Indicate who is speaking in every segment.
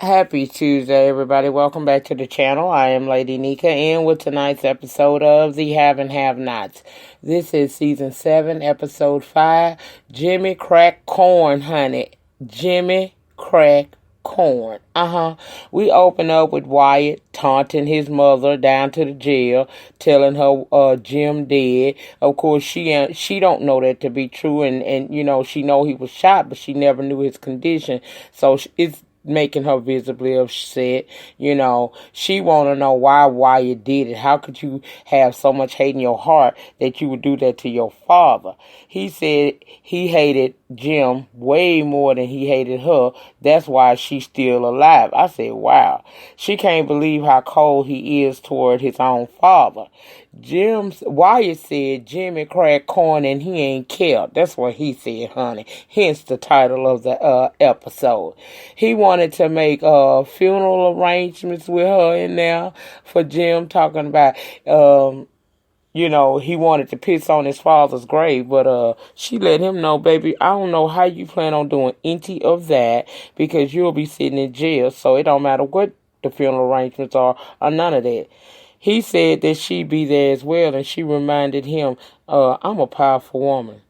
Speaker 1: Happy Tuesday, everybody. Welcome back to the channel. I am Lady Nyca, and with tonight's episode of The Have and Have-Nots. This is Season 7, Episode 5, Jimmy Crack Corn, honey. Jimmy Crack Corn. We open up with Wyatt taunting his mother down to the jail, telling her Jim dead. Of course, she don't know that to be true, and you know, she know he was shot, but she never knew his condition. So it's making her visibly upset. You know, she want to know why you did it. How could you have so much hate in your heart that you would do that to your father? He said he hated Jim way more than he hated her. That's why she's still alive. I said, wow. She can't believe how cold he is toward his own father. Wyatt said Jimmy cracked corn and he ain't killed. That's what he said, honey. Hence the title of the episode. He wanted to make funeral arrangements with her in there for Jim, talking about you know, he wanted to piss on his father's grave, but she let him know, baby, I don't know how you plan on doing any of that because you'll be sitting in jail, so it don't matter what the funeral arrangements are or none of that. He said that she'd be there as well, and she reminded him, I'm a powerful woman.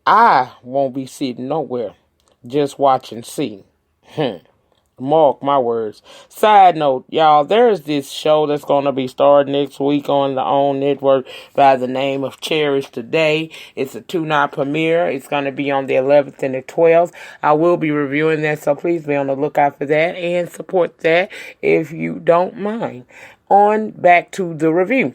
Speaker 1: I won't be sitting nowhere, just watch and see. Mark my words. Side note, y'all, there's this show that's going to be starting next week on the OWN network by the name of Cherish Today. It's a 2-night premiere. It's going to be on the 11th and the 12th. I will be reviewing that, so please be on the lookout for that and support that if you don't mind. On back to the review.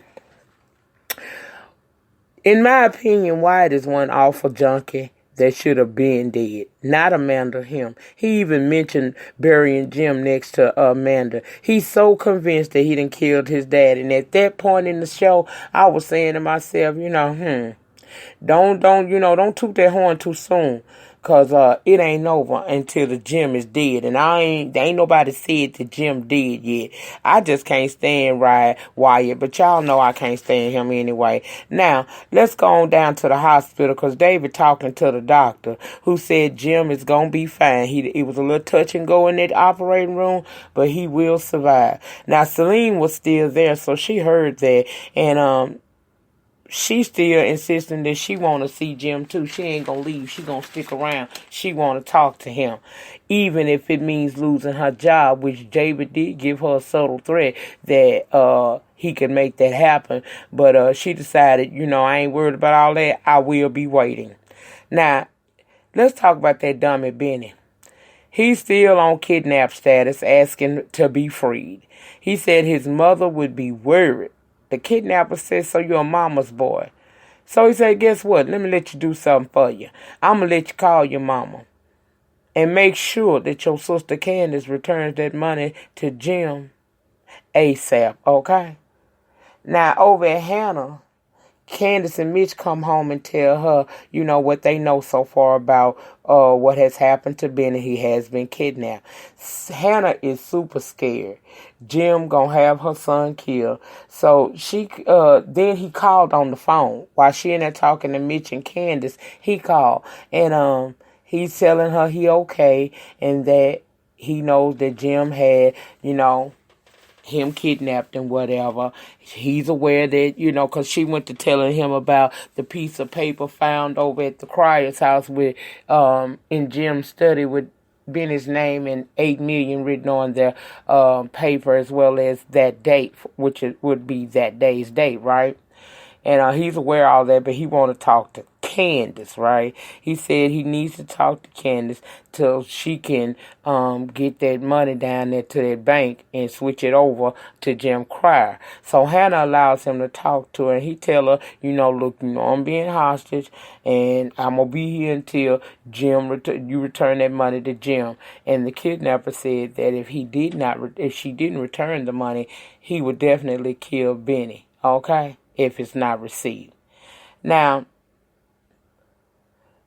Speaker 1: In my opinion, Wyatt is one awful junkie that should have been dead, not Amanda, him. He even mentioned burying Jim next to Amanda. He's so convinced that he done killed his dad, and at that point in the show, I was saying to myself, don't toot that horn too soon, cause it ain't over until the Jim is dead, and there ain't nobody said that Jim dead yet. I just can't stand Wyatt, but y'all know I can't stand him anyway. Now let's go on down to the hospital, cause David talking to the doctor, who said Jim is gonna be fine. It was a little touch and go in that operating room, but he will survive. Now Celine was still there, so she heard that, and she's still insisting that she want to see Jim too. She ain't going to leave. She going to stick around. She want to talk to him, even if it means losing her job, which David did give her a subtle threat that he could make that happen. But she decided, I ain't worried about all that. I will be waiting. Now, let's talk about that dummy Benny. He's still on kidnap status, asking to be freed. He said his mother would be worried. The kidnapper said, so you're a mama's boy. So he said, guess what? Let me let you do something for you. I'm going to let you call your mama and make sure that your sister Candace returns that money to Jim ASAP, okay? Now, over at Hannah, Candace and Mitch come home and tell her, what they know so far about what has happened to Benny. He has been kidnapped. Hannah is super scared. Jim gonna have her son killed. So then he called on the phone while she in there talking to Mitch and Candace. He called and he's telling her he okay and that he knows that Jim had him kidnapped and whatever. He's aware that, because she went to telling him about the piece of paper found over at the Cryer's house with, in Jim's study with Benny's name and 8 million written on their paper, as well as that date, which would be that day's date, right? And he's aware of all that, but he want to talk to Candace, right? He said he needs to talk to Candace till she can get that money down there to that bank and switch it over to Jim Cryer. So Hannah allows him to talk to her, and he tell her, look, I'm being hostage, and I'm going to be here until you return that money to Jim. And the kidnapper said that if she didn't return the money, he would definitely kill Benny, okay? If it's not received. Now,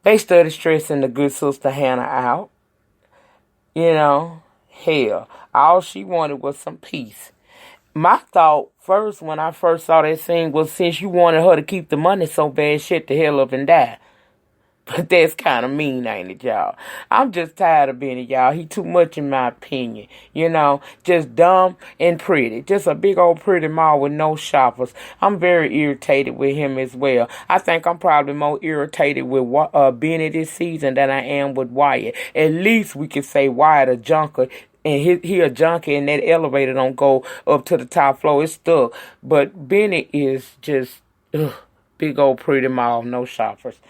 Speaker 1: they started stressing the good sister Hannah out. Hell, all she wanted was some peace. My thought first, when I first saw that scene, was since you wanted her to keep the money so bad, shut the hell up and die. But that's kind of mean, ain't it, y'all? I'm just tired of being it, y'all. He too much in my opinion. You know, just dumb and pretty. Just a big old pretty mall with no shoppers. I'm very irritated with him as well. I think I'm probably more irritated with Benny this season than I am with Wyatt. At least we could say Wyatt a junker. And he a junkie, and that elevator don't go up to the top floor. It's stuck. But Benny is just big old pretty mall, no shoppers.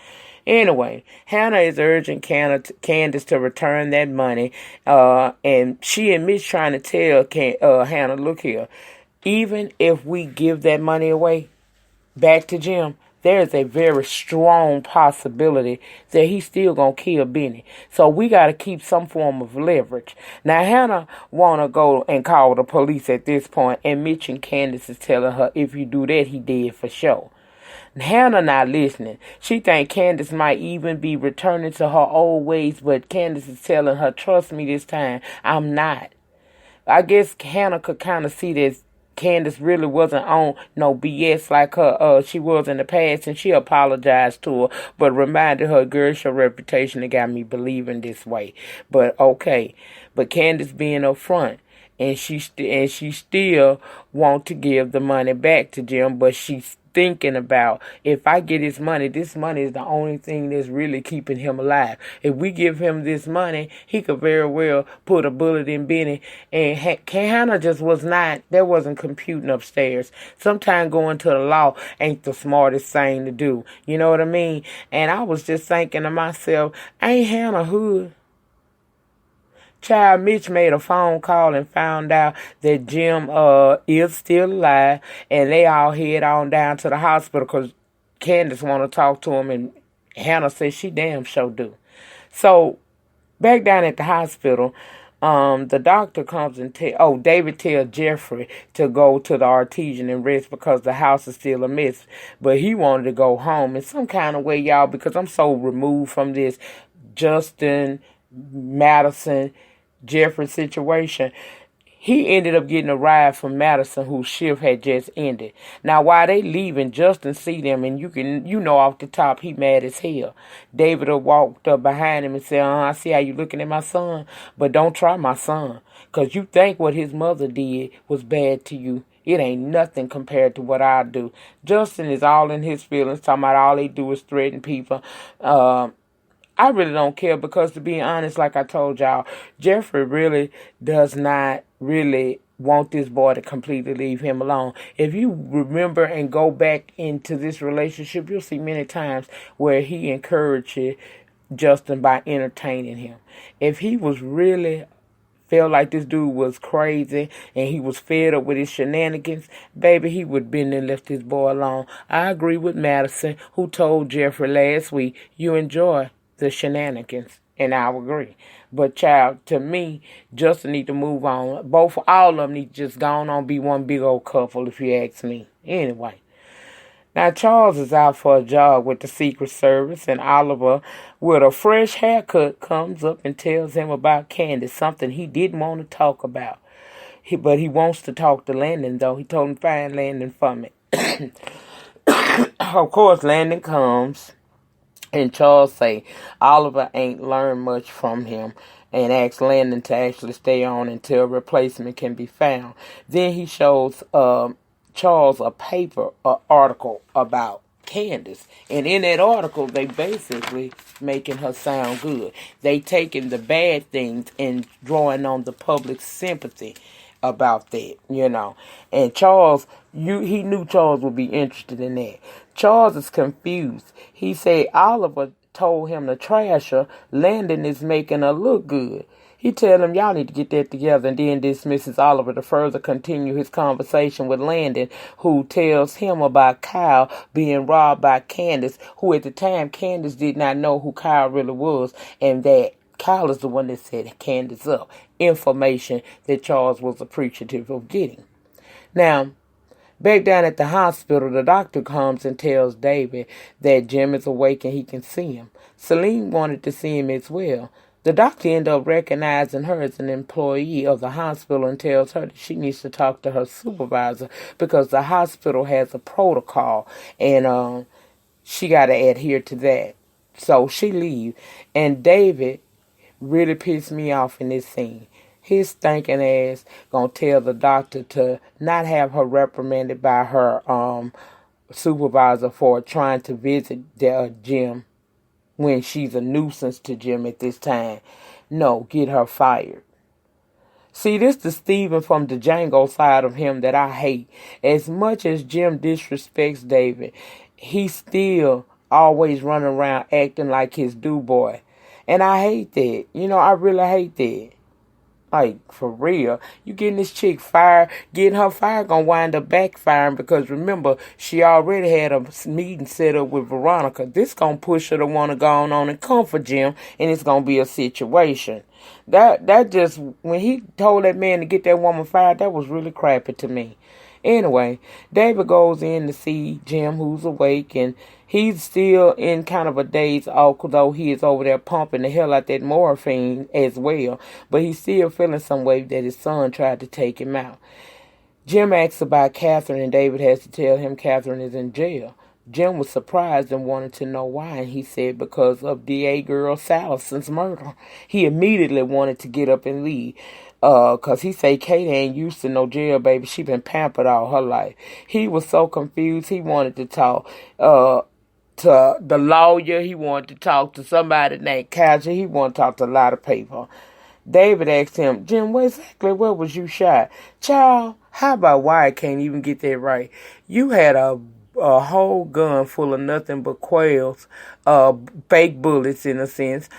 Speaker 1: Anyway, Hannah is urging Candace to return that money, and she admits trying to tell Hannah, look here, even if we give that money away back to Jim, there is a very strong possibility that he's still going to kill Benny. So we got to keep some form of leverage. Now, Hannah want to go and call the police at this point, and Mitch and Candace is telling her, if you do that, he dead for sure. Hannah not listening. She think Candace might even be returning to her old ways, but Candace is telling her, trust me this time, I'm not. I guess Hannah could kind of see that Candace really wasn't on no BS like she was in the past, and she apologized to her, but reminded her, girl, it's your reputation that got me believing this way. But okay, but Candace being upfront, and she still want to give the money back to Jim, but she's thinking about, if I get his money, this money is the only thing that's really keeping him alive. If we give him this money, he could very well put a bullet in Benny. And Hannah just wasn't computing upstairs. Sometimes going to the law ain't the smartest thing to do. You know what I mean? And I was just thinking to myself, ain't Hannah hood? Child, Mitch made a phone call and found out that Jim is still alive, and they all head on down to the hospital because Candace want to talk to him, and Hannah says she damn sure do. So back down at the hospital, the doctor comes and David tells Jeffrey to go to the Artesian and rest because the house is still a mess, but he wanted to go home in some kind of way, y'all, because I'm so removed from this Justin, Madison, Jeffrey situation. He ended up getting a ride from Madison, whose shift had just ended. Now, while they leaving, Justin see them, and you know off the top, he mad as hell. David walked up behind him and said, I see how you looking at my son, but don't try my son, because you think what his mother did was bad to you. It ain't nothing compared to what I do. Justin is all in his feelings, talking about all they do is threaten people. I really don't care because, to be honest, like I told y'all, Jeffrey really does not really want this boy to completely leave him alone. If you remember and go back into this relationship, you'll see many times where he encouraged Justin by entertaining him. If he was really felt like this dude was crazy and he was fed up with his shenanigans, baby, he would have been and left his boy alone. I agree with Madison, who told Jeffrey last week, you enjoy the shenanigans, and I agree. But child, to me, Justin need to move on. All of them need to just go on be one big old couple, if you ask me. Anyway, now Charles is out for a job with the Secret Service, and Oliver, with a fresh haircut, comes up and tells him about Candace, something he didn't want to talk about. But he wants to talk to Landon, though. He told him, find Landon for me. Of course, Landon comes. And Charles say Oliver ain't learned much from him and asks Landon to actually stay on until a replacement can be found. Then he shows Charles a article about Candace. And in that article, they basically making her sound good. They taking the bad things and drawing on the public's sympathy about that, you know. And Charles, he knew Charles would be interested in that. Charles is confused. He said Oliver told him to trash her. Landon is making her look good. He tell him, y'all need to get that together, and then dismisses Oliver to further continue his conversation with Landon, who tells him about Kyle being robbed by Candace, who at the time Candace did not know who Kyle really was, and that Kyle is the one that set Candace up. Information that Charles was appreciative of getting. Now, back down at the hospital, the doctor comes and tells David that Jim is awake and he can see him. Celine wanted to see him as well. The doctor ended up recognizing her as an employee of the hospital and tells her that she needs to talk to her supervisor because the hospital has a protocol and she got to adhere to that. So she leave. And David really pissed me off in this scene. His stinking ass gonna tell the doctor to not have her reprimanded by her supervisor for trying to visit the gym when she's a nuisance to Jim at this time. No, get her fired. See, this the Steven from the Django side of him that I hate. As much as Jim disrespects David, he still always running around acting like his do boy. And I hate that. I really hate that. Like, for real. You getting this chick fired, getting her fired gonna wind up backfiring because remember, she already had a meeting set up with Veronica. This gonna push her to want to go on and comfort Jim, and it's gonna be a situation. That just, when he told that man to get that woman fired, that was really crappy to me. Anyway, David goes in to see Jim, who's awake, and he's still in kind of a daze, although he is over there pumping the hell out that morphine as well. But he's still feeling some way that his son tried to take him out. Jim asks about Catherine, and David has to tell him Catherine is in jail. Jim was surprised and wanted to know why, and he said because of DA girl Salison's murder. He immediately wanted to get up and leave. Cause he say Kate ain't used to no jail, baby. She been pampered all her life. He was so confused. He wanted to talk to the lawyer. He wanted to talk to somebody named Kaiser. He wanted to talk to a lot of people. David asked him, Jim, where was you shot? Child, how about why I can't even get that right? You had a whole gun full of nothing but quails, fake bullets in a sense,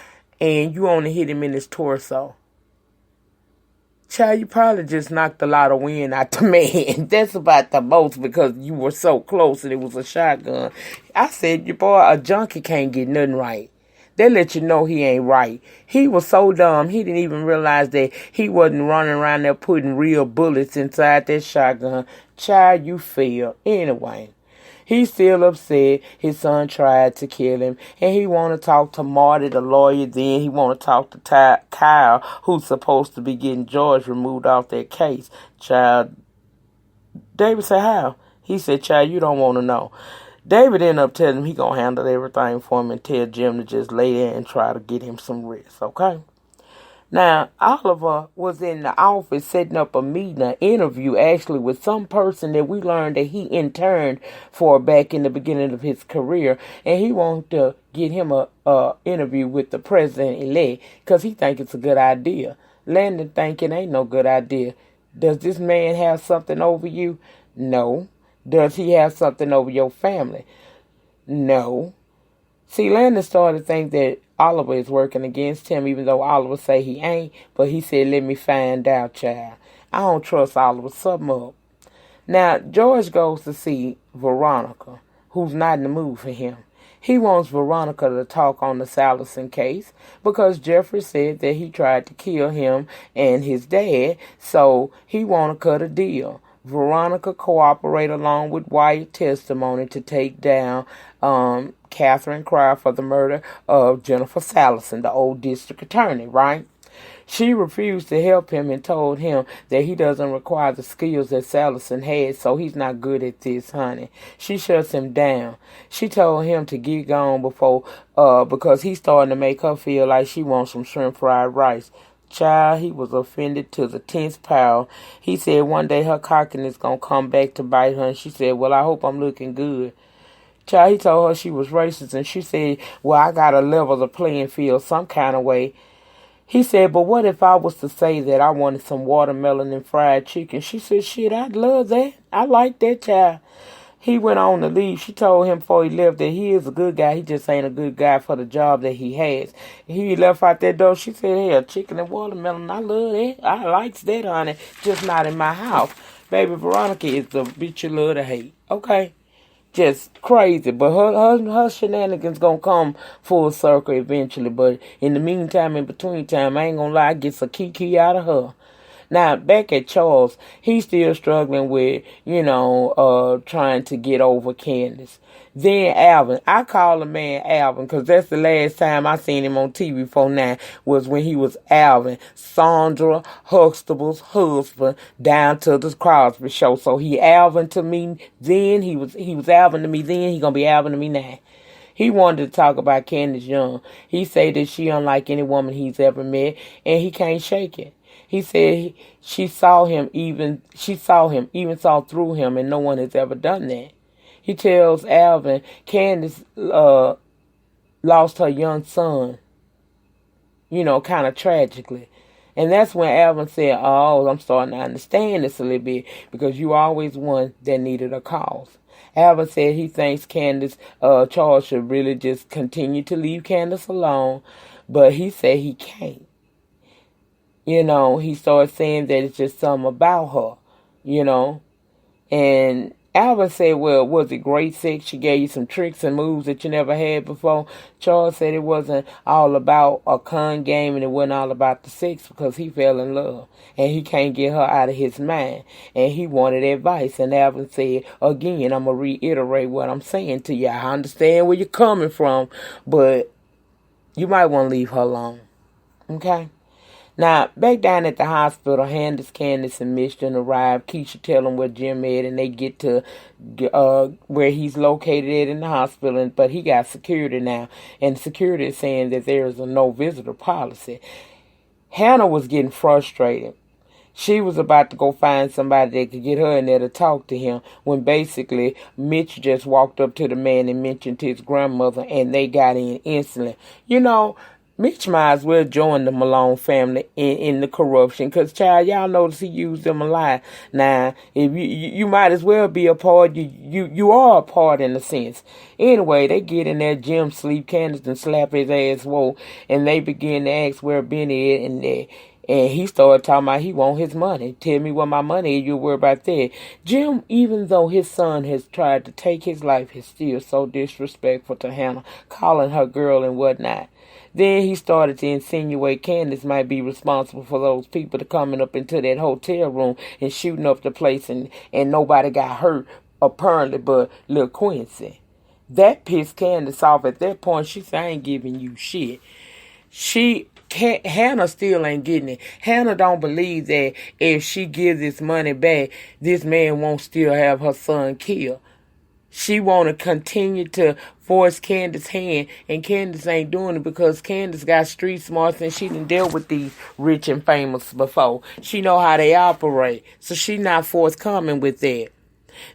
Speaker 1: and you only hit him in his torso. Child, you probably just knocked a lot of wind out the man. That's about the most because you were so close and it was a shotgun. I said, your boy, a junkie can't get nothing right. They let you know he ain't right. He was so dumb, he didn't even realize that he wasn't running around there putting real bullets inside that shotgun. Child, you failed. Anyway. He's still upset. His son tried to kill him. And he want to talk to Marty, the lawyer. Then he want to talk to Kyle, who's supposed to be getting George removed off that case. Child, David said, how? He said, child, you don't want to know. David ended up telling him he going to handle everything for him and tell Jim to just lay there and try to get him some rest, okay? Now, Oliver was in the office setting up a meeting, an interview actually with some person that we learned that he interned for back in the beginning of his career. And he wanted to get him a interview with the president-elect because he think it's a good idea. Landon think it ain't no good idea. Does this man have something over you? No. Does he have something over your family? No. See, Landon started to think that Oliver is working against him, even though Oliver say he ain't. But he said, let me find out, child. I don't trust Oliver. Something up. Now, George goes to see Veronica, who's not in the mood for him. He wants Veronica to talk on the Salison case because Jeffrey said that he tried to kill him and his dad, so he want to cut a deal. Veronica cooperate along with Wyatt's testimony to take down Catherine Cryer for the murder of Jennifer Salison, the old district attorney, right? She refused to help him and told him that he doesn't require the skills that Salison had, so he's not good at this, honey. She shuts him down. She told him to get gone because he's starting to make her feel like she wants some shrimp fried rice. Child, he was offended to the 10th power. He said one day her cockiness gonna come back to bite her, and she said, well, I hope I'm looking good. Child, he told her she was racist, and she said, well, I gotta level the playing field some kind of way. He said, but what if I was to say that I wanted some watermelon and fried chicken? She said, shit, I'd love that. I like that, child. He went on to leave. She told him before he left that he is a good guy. He just ain't a good guy for the job that he has. He left out that door. She said, hey, chicken and watermelon, I love that. I likes that, honey. Just not in my house. Baby, Veronica is the bitch you love to hate. Okay? Just crazy. But her shenanigans gonna come full circle eventually. But in the meantime, in between time, I ain't gonna lie, I get some kiki out of her. Now, back at Charles, he's still struggling with, trying to get over Candace. Then Alvin. I call the man Alvin because that's the last time I seen him on TV for now was when he was Alvin, Sandra Huxtable's husband, down to the Crosby show. So he Alvin to me then. He was Alvin to me then. He gonna be Alvin to me now. He wanted to talk about Candace Young. He said that she unlike any woman he's ever met, and he can't shake it. He said she saw him, even saw through him, and no one has ever done that. He tells Alvin Candace lost her young son, kind of tragically. And that's when Alvin said, oh, I'm starting to understand this a little bit, because you always one that needed a cause. Alvin said he thinks Candace, Charles should really just continue to leave Candace alone, but he said he can't. He started saying that it's just something about her, and Alvin said, well, was it great sex? She gave you some tricks and moves that you never had before. Charles said it wasn't all about a con game, and it wasn't all about the sex, because he fell in love and he can't get her out of his mind, and he wanted advice. And Alvin said, again, I'm going to reiterate what I'm saying to you. I understand where you're coming from, but you might want to leave her alone. Okay? Now, back down at the hospital, Candace, and Michigan arrive. Keisha tell them where Jim is, and they get to where he's located at in the hospital. But he got security now, and security is saying that there is a no visitor policy. Hannah was getting frustrated. She was about to go find somebody that could get her in there to talk to him, when basically Mitch just walked up to the man and mentioned his grandmother, and they got in instantly. Mitch might as well join the Malone family in the corruption, because, child, y'all notice he used them a lot. Now, if you might as well be a part. You are a part in a sense. Anyway, they get in there. Jim sleep. Candace and slap his ass woke, and they begin to ask where Benny is, and he started talking about he want his money. Tell me where my money is, you'll worry about that. Jim, even though his son has tried to take his life, is still so disrespectful to Hannah, calling her girl and whatnot. Then he started to insinuate Candace might be responsible for those people coming up into that hotel room and shooting up the place, and nobody got hurt, apparently, but Lil Quincy. That pissed Candace off. At that point, she said, I ain't giving you shit. Hannah still ain't getting it. Hannah don't believe that if she gives this money back, this man won't still have her son killed. She want to continue to force Candace's hand, and Candace ain't doing it because Candace got street smarts, and she done dealt with these rich and famous before. She know how they operate, so she not forthcoming with that.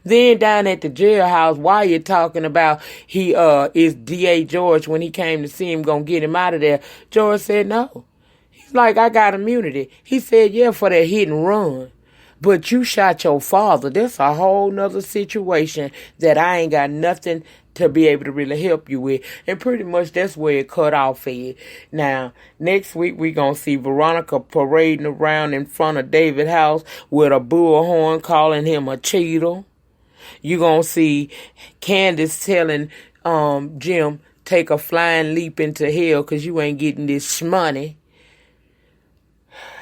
Speaker 1: Then down at the jailhouse, while you're talking about he is D.A. George, when he came to see him, gonna get him out of there, George said no. He's like, I got immunity. He said, yeah, for that hit and run. But you shot your father. That's a whole nother situation that I ain't got nothing to be able to really help you with. And pretty much that's where it cut off at. Now, next week we going to see Veronica parading around in front of David's house with a bullhorn calling him a cheater. You're going to see Candace telling Jim, take a flying leap into hell because you ain't getting this money.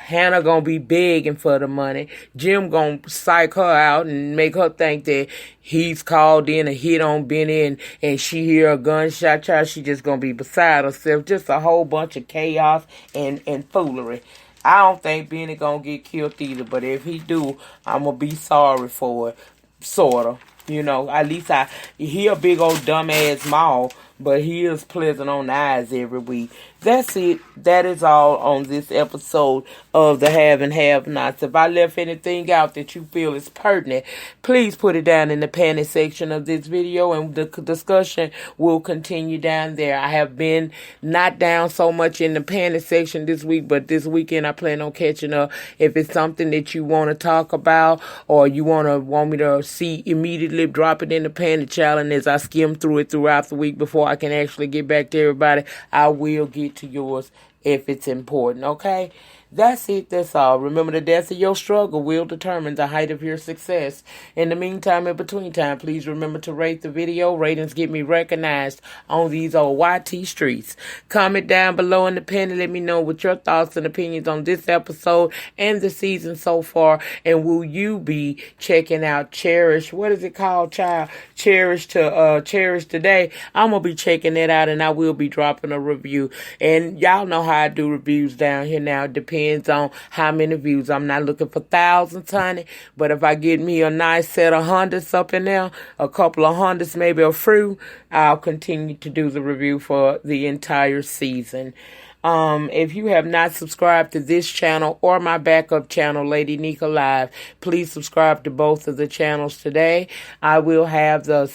Speaker 1: Hannah gonna be begging for the money. Jim gonna psych her out and make her think that he's called in a hit on Benny, and she hear a gunshot. Child, she just gonna be beside herself. Just a whole bunch of chaos and foolery. I don't think Benny gonna get killed either, but if he do, I'm gonna be sorry for it. Sorta. At least he a big old dumbass mall, but he is pleasant on the eyes every week. That's it. That is all on this episode of the Have and Have Nots. If I left anything out that you feel is pertinent, please put it down in the panty section of this video, and the discussion will continue down there. I have been not down so much in the panty section this week, but this weekend I plan on catching up. If it's something that you want to talk about, or you want me to see immediately, drop it in the panty challenge as I skim through it throughout the week before I can actually get back to everybody. I will get to yours if it's important, okay? That's it. That's all. Remember, the depth of your struggle will determine the height of your success. In the meantime, in between time, please remember to rate the video. Ratings get me recognized on these old YT streets. Comment down below in the pen and let me know what your thoughts and opinions on this episode and the season so far. And will you be checking out Cherish? What is it called, child? Cherish Today. I'm going to be checking that out, and I will be dropping a review. And y'all know how I do reviews down here now. Depending depends on how many views. I'm not looking for thousands, honey, but if I get me a nice set of hundreds up in there, a couple of hundreds, maybe a few, I'll continue to do the review for the entire season. If you have not subscribed to this channel or my backup channel, Lady Nyca Live, please subscribe to both of the channels today. I will have the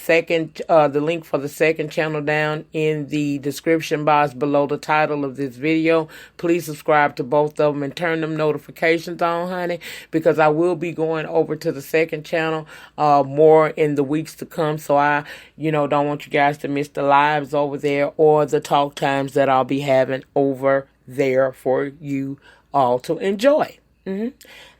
Speaker 1: link for the second channel down in the description box below the title of this video. Please subscribe to both of them and turn them notifications on, honey, because I will be going over to the second channel more in the weeks to come. So I, don't want you guys to miss the lives over there or the talk times that I'll be having over there for you all to enjoy.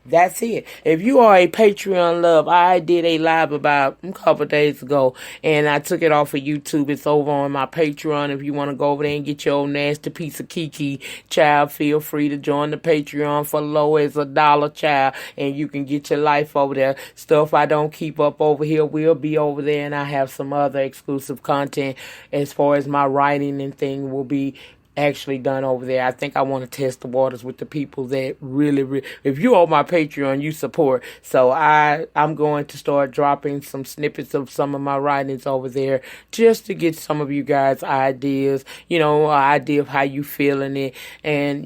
Speaker 1: That's it. If you are a Patreon love, I did a live about a couple days ago, and I took it off of YouTube. It's over on my Patreon. If you want to go over there and get your old nasty piece of Kiki, child, feel free to join the Patreon for low as $1, child, and you can get your life over there. Stuff I don't keep up over here will be over there, and I have some other exclusive content as far as my writing and thing will be actually done over there. I think I want to test the waters with the people that really, if you on my Patreon, you support. So I'm going to start dropping some snippets of some of my writings over there just to get some of you guys ideas, an idea of how you feeling it. And,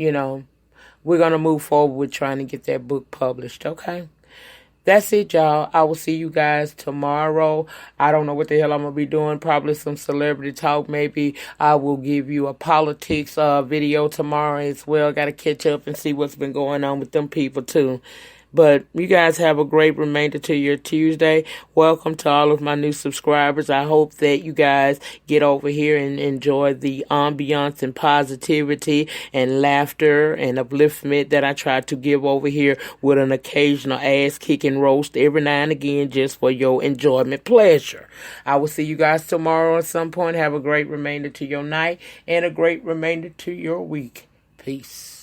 Speaker 1: we're going to move forward with trying to get that book published. Okay. That's it, y'all. I will see you guys tomorrow. I don't know what the hell I'm going to be doing. Probably some celebrity talk. Maybe I will give you a politics video tomorrow as well. Got to catch up and see what's been going on with them people, too. But you guys have a great remainder to your Tuesday. Welcome to all of my new subscribers. I hope that you guys get over here and enjoy the ambiance and positivity and laughter and upliftment that I try to give over here with an occasional ass-kicking roast every now and again just for your enjoyment pleasure. I will see you guys tomorrow at some point. Have a great remainder to your night and a great remainder to your week. Peace.